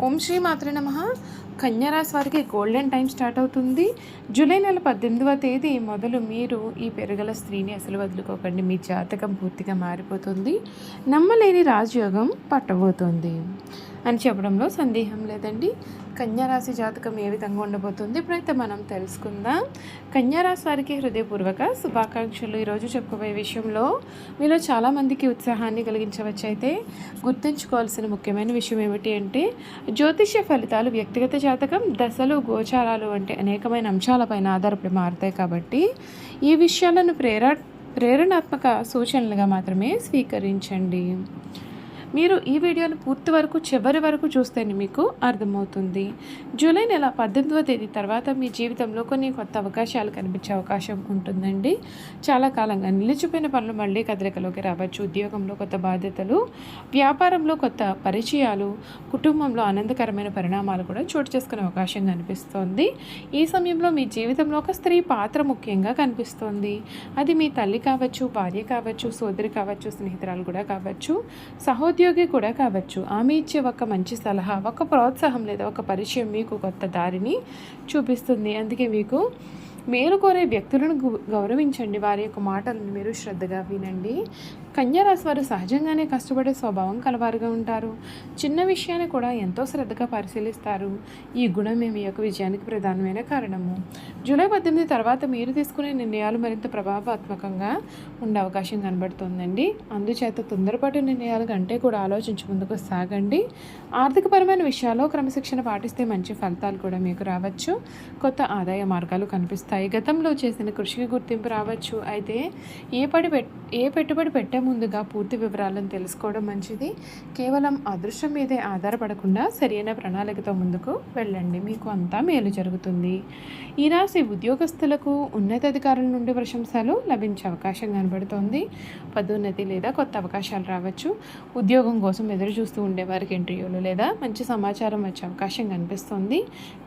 ఓం శ్రీ మాత్రే నమః. కన్యా రాశి వారికి గోల్డెన్ టైం స్టార్ట్ అవుతుంది. జూలై నెల 18వ తేదీ మొదలు మీరు ఈ పెరగల స్త్రీని అసలు వదులుకోకండి. మీ జాతకం పూర్తిగా మారిపోతుంది. నమ్మలేని రాజయోగం పట్టబోతుంది అని చెప్పడంలో సందేహం లేదండి. కన్యారాశి జాతకం ఏ విధంగా ఉండబోతుంది ఇప్పుడైతే మనం తెలుసుకుందాం. కన్యారాశి వారికి హృదయపూర్వక శుభాకాంక్షలు. ఈరోజు చెప్పుకోబోయే విషయంలో మీలో చాలామందికి ఉత్సాహాన్ని కలిగించవచ్చు. అయితే గుర్తుంచుకోవాల్సిన ముఖ్యమైన విషయం ఏమిటి అంటే, జ్యోతిష్య ఫలితాలు వ్యక్తిగత జాతకం, దశలు, గోచారాలు వంటి అనేకమైన అంశాలపైన ఆధారపడి మారుతాయి. కాబట్టి ఈ విషయాలను ప్రేరణాత్మక సూచనలుగా మాత్రమే స్వీకరించండి. మీరు ఈ వీడియోను పూర్తి వరకు చివరి వరకు చూస్తేనే మీకు అర్థమవుతుంది. జూలై నెల 18వ తేదీ తర్వాత మీ జీవితంలో కొన్ని కొత్త అవకాశాలు కనిపించే అవకాశం ఉంటుందండి. చాలా కాలంగా నిలిచిపోయిన పనులు మళ్ళీ కదలికలోకి రావచ్చు. ఉద్యోగంలో కొత్త బాధ్యతలు, వ్యాపారంలో కొత్త పరిచయాలు, కుటుంబంలో ఆనందకరమైన పరిణామాలు కూడా చోటు చేసుకునే అవకాశం కనిపిస్తోంది. ఈ సమయంలో మీ జీవితంలో ఒక స్త్రీ పాత్ర ముఖ్యంగా కనిపిస్తోంది. అది మీ తల్లి కావచ్చు, భార్య కావచ్చు, సోదరి కావచ్చు, స్నేహితురాలు కూడా కావచ్చు, సహోద్యోగి కూడా కావచ్చు. ఆమె ఇచ్చే ఒక మంచి సలహా, ఒక ప్రోత్సాహం లేదా ఒక పరిచయం మీకు కొత్త దారిని చూపిస్తుంది. అందుకే మీకు మేలు కోరే వ్యక్తులను గౌరవించండి. వారి యొక్క మాటలను మీరు శ్రద్ధగా వినండి. కన్యారాశి వారు సహజంగానే కష్టపడే స్వభావం కలవారుగా ఉంటారు. చిన్న విషయాన్ని కూడా ఎంతో శ్రద్ధగా పరిశీలిస్తారు. ఈ గుణమే మీ యొక్క విజయానికి ప్రధానమైన కారణము. జూలై 18 తర్వాత మీరు తీసుకునే నిర్ణయాలు మరింత ప్రభావాత్మకంగా ఉండే అవకాశం కనబడుతుందండి. అందుచేత తొందరపాటు నిర్ణయాల కంటే కూడా ఆలోచించి ముందుకు సాగండి. ఆర్థికపరమైన విషయాల్లో క్రమశిక్షణ పాటిస్తే మంచి ఫలితాలు కూడా మీకు రావచ్చు. కొత్త ఆదాయ మార్గాలు కనిపిస్తాయి. గతంలో చేసిన కృషికి గుర్తింపు రావచ్చు. అయితే ఏ పెట్టుబడి పెట్టే ముందుగా పూర్తి వివరాలను తెలుసుకోవడం మంచిది. కేవలం అదృష్టం మీదే ఆధారపడకుండా సరైన ప్రణాళికతో ముందుకు వెళ్ళండి. మీకు అంతా మేలు జరుగుతుంది. ఈ రాశి ఉద్యోగస్తులకు ఉన్నతాధికారుల నుండి ప్రశంసలు లభించే అవకాశం కనబడుతోంది. పదోన్నతి లేదా కొత్త అవకాశాలు రావచ్చు. ఉద్యోగం కోసం ఎదురు చూస్తూ ఉండేవారికి ఇంటర్వ్యూలు లేదా మంచి సమాచారం వచ్చే అవకాశం కనిపిస్తోంది.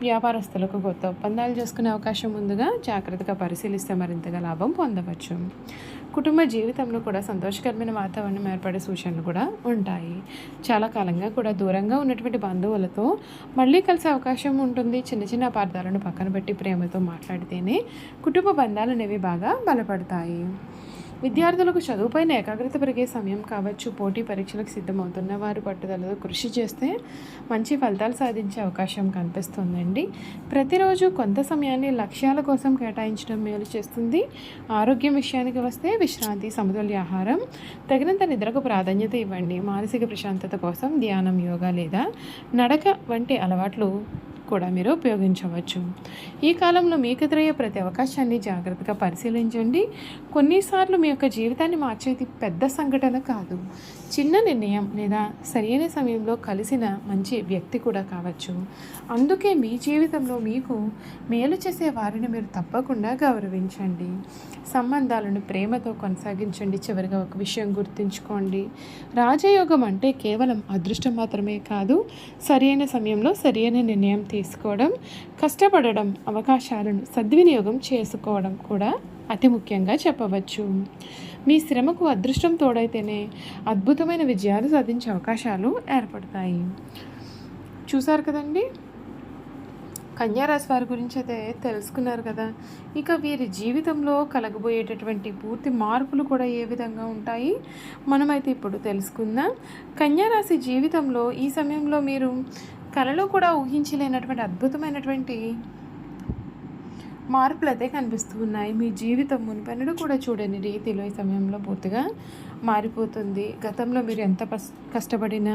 వ్యాపారస్తులకు కొత్త ఒప్పందాలు చేసుకునే అవకాశం ముందుగా జాగ్రత్తగా పరిశీలిస్తే మరింతగా లాభం పొందవచ్చు. కుటుంబ జీవితంలో కూడా సంతోషకరమైన వాతావరణం ఏర్పడే సూచనలు కూడా ఉంటాయి. చాలా కాలంగా కూడా దూరంగా ఉన్నటువంటి బంధువులతో మళ్ళీ కలిసే అవకాశం ఉంటుంది. చిన్న చిన్న అపార్థాలను పక్కన పెట్టి ప్రేమతో మాట్లాడితేనే కుటుంబ బంధాలు అనేవి బాగా బలపడతాయి. విద్యార్థులకు చదువుపైన ఏకాగ్రత పెరిగే సమయం కావచ్చు. పోటీ పరీక్షలకు సిద్ధమవుతున్న వారు పట్టుదలతో కృషి చేస్తే మంచి ఫలితాలు సాధించే అవకాశం కనిపిస్తుందండి. ప్రతిరోజు కొంత సమయాన్ని లక్ష్యాల కోసం కేటాయించడం మేలు చేస్తుంది. ఆరోగ్యం విషయానికి వస్తే విశ్రాంతి, సమతుల్య ఆహారం, తగినంత నిద్రకు ప్రాధాన్యత ఇవ్వండి. మానసిక ప్రశాంతత కోసం ధ్యానం, యోగా లేదా నడక వంటి అలవాట్లు కూడా మీరు ఉపయోగించవచ్చు. ఈ కాలంలో మీకు ఎదురయ్యే ప్రతి అవకాశాన్ని జాగ్రత్తగా పరిశీలించండి. కొన్నిసార్లు మీ యొక్క జీవితాన్ని మార్చేది పెద్ద సంఘటన కాదు, చిన్న నిర్ణయం లేదా సరైన సమయంలో కలిసిన మంచి వ్యక్తి కూడా కావచ్చు. అందుకే మీ జీవితంలో మీకు మేలు చేసే వారిని మీరు తప్పకుండా గౌరవించండి. సంబంధాలను ప్రేమతో కొనసాగించండి. చివరిగా ఒక విషయం గుర్తుంచుకోండి, రాజయోగం అంటే కేవలం అదృష్టం మాత్రమే కాదు, సరైన సమయంలో సరైన నిర్ణయం తీసుకోవడం, కష్టపడడం, అవకాశాలను సద్వినియోగం చేసుకోవడం కూడా అతి ముఖ్యంగా చెప్పవచ్చు. మీ శ్రమకు అదృష్టం తోడైతేనే అద్భుతమైన విజయాలు సాధించే అవకాశాలు ఏర్పడతాయి. చూసారు కదండి, కన్యారాశి వారి గురించి అయితే తెలుసుకున్నారు కదా. ఇక వీరి జీవితంలో కలగబోయేటటువంటి పూర్తి మార్పులు కూడా ఏ విధంగా ఉంటాయి మనమైతే ఇప్పుడు తెలుసుకుందాం. కన్యారాశి జీవితంలో ఈ సమయంలో మీరు కలలో కూడా ఊహించలేనటువంటి అద్భుతమైనటువంటి మార్పులు అయితే కనిపిస్తూ ఉన్నాయి. మీ జీవితం మునుపెన్నడూ కూడా చూడని రీతిలో ఈ సమయంలో పూర్తిగా మారిపోతుంది. గతంలో మీరు ఎంత కష్టపడినా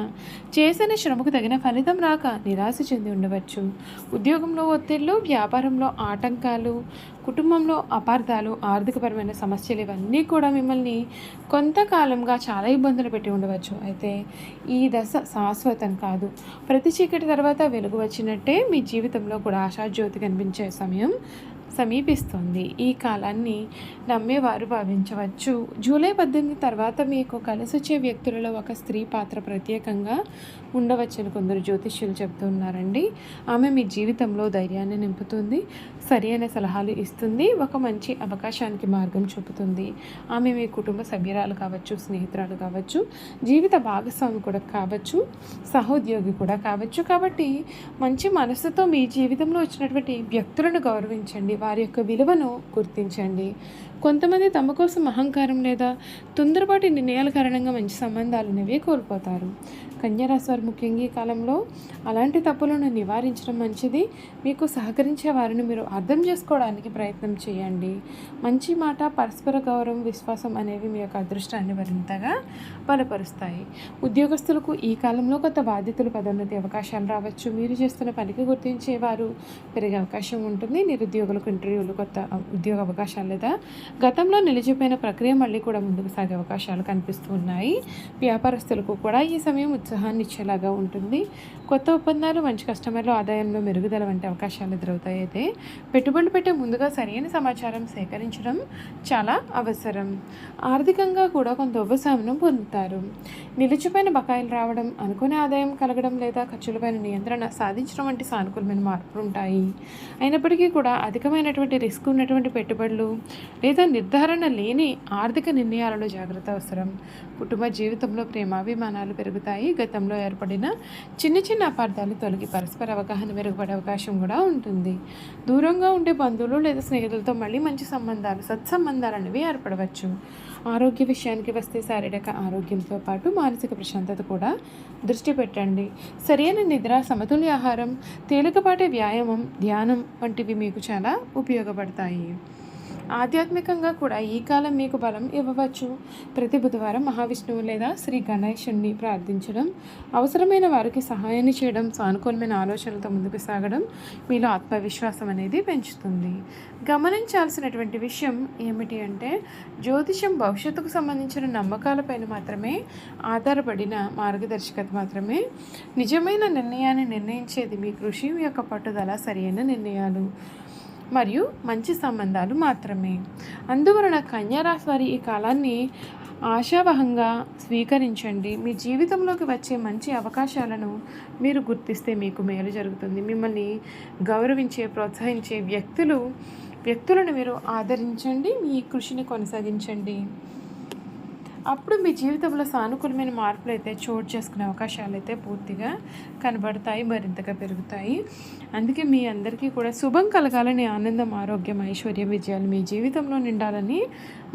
చేసిన శ్రమకు తగిన ఫలితం రాక నిరాశ చెంది ఉండవచ్చు. ఉద్యోగంలో ఒత్తిళ్లు, వ్యాపారంలో ఆటంకాలు, కుటుంబంలో అపార్థాలు, ఆర్థికపరమైన సమస్యలు ఇవన్నీ కూడా మిమ్మల్ని కొంతకాలంగా చాలా ఇబ్బందులు పెట్టి ఉండవచ్చు. అయితే ఈ దశ శాశ్వతం కాదు. ప్రతి చీకటి తర్వాత వెలుగు వచ్చినట్టే మీ జీవితంలో కూడా ఆశాజ్యోతి కనిపించే సమయం సమీపిస్తుంది. ఈ కాలాన్ని నమ్మేవారు భావించవచ్చు. జూలై 18 తర్వాత తర్వాత మీకు కలిసొచ్చే వ్యక్తులలో ఒక స్త్రీ పాత్ర ప్రత్యేకంగా ఉండవచ్చని కొందరు జ్యోతిష్యులు చెప్తున్నారండి. ఆమె మీ జీవితంలో ధైర్యాన్ని నింపుతుంది, సరైన సలహాలు ఇస్తుంది, ఒక మంచి అవకాశానికి మార్గం చూపుతుంది. ఆమె మీ కుటుంబ సభ్యురాలు కావచ్చు, స్నేహితురాలు కావచ్చు, జీవిత భాగస్వామి కూడా కావచ్చు, సహోద్యోగి కూడా కావచ్చు. కాబట్టి మంచి మనసుతో మీ జీవితంలో వచ్చినటువంటి వ్యక్తులను గౌరవించండి, వారి యొక్క విలువను గుర్తించండి. కొంతమంది తమ కోసం అహంకారం లేదా తొందరపాటి నిర్ణయాల కారణంగా మంచి సంబంధాలు అనేవి కోల్పోతారు. కన్యారాశి వారు ముఖ్యంగా ఈ కాలంలో అలాంటి తప్పులను నివారించడం మంచిది. మీకు సహకరించే వారిని మీరు అర్థం చేసుకోవడానికి ప్రయత్నం చేయండి. మంచి మాట, పరస్పర గౌరవం, విశ్వాసం అనేవి మీ యొక్క అదృష్టాన్ని మరింతగా బలపరుస్తాయి. ఉద్యోగస్తులకు ఈ కాలంలో కొత్త బాధ్యతలు, పదోన్నతి అవకాశాలు రావచ్చు. మీరు చేస్తున్న పనికి గుర్తించేవారు పెరిగే అవకాశం ఉంటుంది. నిరుద్యోగులకు ఇంటర్వ్యూలు, కొత్త ఉద్యోగ అవకాశాలు లేదా గతంలో నిలిచిపోయిన ప్రక్రియ మళ్ళీ కూడా ముందుకు సాగే అవకాశాలు కనిపిస్తూ ఉన్నాయి. వ్యాపారస్తులకు కూడా ఈ సమయం ఉత్సాహాన్ని ఇచ్చేలాగా ఉంటుంది. కొత్త ఒప్పందాలు, మంచి కస్టమర్లు, ఆదాయంలో మెరుగుదల వంటి అవకాశాలు ఎదురవుతాయి. అయితే పెట్టుబడులు పెట్టే ముందుగా సరైన సమాచారం సేకరించడం చాలా అవసరం. ఆర్థికంగా కూడా కొంత ఉపశమనం పొందుతారు. నిలిచిపోయిన బకాయిలు రావడం, అనుకునే ఆదాయం కలగడం లేదా ఖర్చులపైన నియంత్రణ సాధించడం వంటి సానుకూలమైన మార్పులు ఉంటాయి. అయినప్పటికీ కూడా అధికమైనటువంటి రిస్క్ ఉన్నటువంటి పెట్టుబడులు లేదా నిర్ధారణ లేని ఆర్థిక నిర్ణయాలలో జాగ్రత్త అవసరం. కుటుంబ జీవితంలో ప్రేమాభిమానాలు పెరుగుతాయి. గతంలో ఏర్పడిన చిన్న చిన్న అపార్థాలు తొలగి పరస్పర అవగాహన మెరుగుపడే అవకాశం కూడా ఉంటుంది. దూరంగా ఉండే బంధువులు లేదా స్నేహితులతో మళ్ళీ మంచి సంబంధాలు, సత్సంబంధాలు అనేవి ఏర్పడవచ్చు. ఆరోగ్య విషయానికి వస్తే శారీరక ఆరోగ్యంతో పాటు మానసిక ప్రశాంతత కూడా దృష్టి పెట్టండి. సరైన నిద్ర, సమతుల్య ఆహారం, తేలికపాటి వ్యాయామం, ధ్యానం వంటివి మీకు చాలా ఉపయోగపడతాయి. ఆధ్యాత్మికంగా కూడా ఈ కాలం మీకు బలం ఇవ్వవచ్చు. ప్రతి బుధవారం మహావిష్ణువు లేదా శ్రీ గణేశుణ్ణి ప్రార్థించడం, అవసరమైన వారికి సహాయాన్ని చేయడం, సానుకూలమైన ఆలోచనలతో ముందుకు సాగడం మీలో ఆత్మవిశ్వాసం అనేది పెంచుతుంది. గమనించాల్సినటువంటి విషయం ఏమిటి అంటే, జ్యోతిషం భవిష్యత్తుకు సంబంధించిన నమ్మకాలపైన మాత్రమే ఆధారపడిన మార్గదర్శకత మాత్రమే. నిజమైన నిర్ణయాన్ని నిర్ణయించేది మీ కృషి, మీ యొక్క పట్టుదల, సరైన నిర్ణయాలు మరియు మంచి సంబంధాలు మాత్రమే. అందువలన కన్యారాశి వారి ఈ కాలాన్ని ఆశావహంగా స్వీకరించండి. మీ జీవితంలోకి వచ్చే మంచి అవకాశాలను మీరు గుర్తిస్తే మీకు మేలు జరుగుతుంది. మిమ్మల్ని గౌరవించే, ప్రోత్సహించే వ్యక్తులను మీరు ఆదరించండి. మీ కృషిని కొనసాగించండి. అప్పుడు మీ జీవితంలో సానుకూలమైన మార్పులు అయితే చోటు చేసుకునే అవకాశాలు అయితే పూర్తిగా కనబడతాయి, మరింతగా పెరుగుతాయి. అందుకే మీ అందరికీ కూడా శుభం కలగాలని, ఆనందం, ఆరోగ్యం, ఐశ్వర్యం, విజయాలు మీ జీవితంలో నిండాలని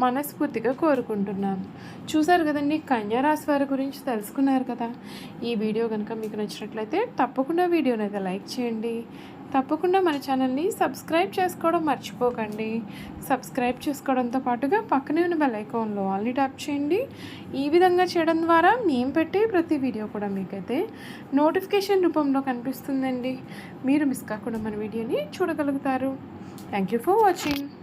మనస్ఫూర్తిగా కోరుకుంటున్నాను. చూసారు కదండి, కన్యారాశి వారి గురించి తెలుసుకున్నారు కదా. ఈ వీడియో కనుక మీకు నచ్చినట్లయితే తప్పకుండా వీడియోని అయితే లైక్ చేయండి. తప్పకుండా మన ఛానల్ని సబ్స్క్రైబ్ చేసుకోవడం మర్చిపోకండి. సబ్స్క్రైబ్ చేసుకోవడంతో పాటుగా పక్కనే ఉన్న బెల్ ఐకాన్లో ఆల్ని ట్యాప్ చేయండి. ఈ విధంగా చేయడం ద్వారా మేము పెట్టే ప్రతి వీడియో కూడా మీకైతే నోటిఫికేషన్ రూపంలో కనిపిస్తుందండి. మీరు మిస్ కాకుండా మన వీడియోని చూడగలుగుతారు. Thank you for watching.